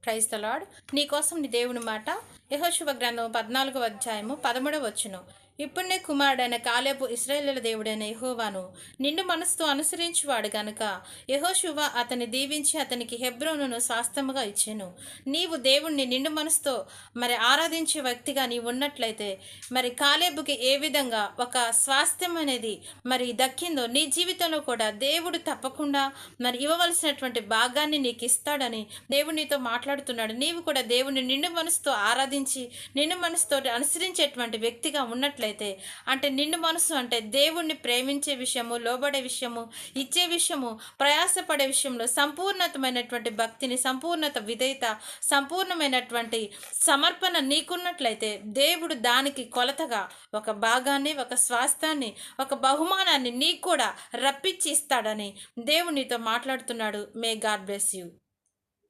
Praise the lord. నీకోసం నీ దేవుని మాట యెహోషువ గ్రంథం 14వ అధ్యాయము 13వ వచనం. ఇప్పుడే కుమారుడైన కాలేబు ఇశ్రాయేలుల దేవుడైన యెహోవాను నిండు మనసుతో అనుసరించువాడు గనుక యెహోషువ అతన్ని దీవించి అతనికి హెబ్రోనును స్వాస్థ్యముగా ఇచ్చెను. నీవు దేవుణ్ణి నిండు మనసుతో ఆరాధించే వ్యక్తిగా నీవు ఉన్నట్లయితే కాలేబుకి ఏ విధంగా ఒక స్వాస్థ్యం అనేది దక్కిందో నీ జీవితంలో కూడా దేవుడు తప్పకుండా ఇవ్వవలసినటువంటి భాగాన్ని నీకు ఇస్తాడని దేవుడు నీతో మాట్లాడుతున్నాడు. నీవు కూడా దేవుని నిండు మనసుతో ఆరాధించి నిండు మనసుతో అనుసరించేటువంటి వ్యక్తిగా ఉన్నట్లయితే, అంటే నిండు మనసు అంటే దేవుణ్ణి ప్రేమించే విషయము, లోబడే విషయము, ఇచ్చే విషయము, ప్రయాసపడే విషయంలో సంపూర్ణతమైనటువంటి భక్తిని, సంపూర్ణత విధేయత, సంపూర్ణమైనటువంటి సమర్పణ నీకున్నట్లయితే దేవుడు దానికి కొలతగా ఒక భాగాన్ని, ఒక స్వాస్థాన్ని, ఒక బహుమానాన్ని నీకు కూడా రప్పించి ఇస్తాడని దేవుడు నీతో మాట్లాడుతున్నాడు. May God bless you.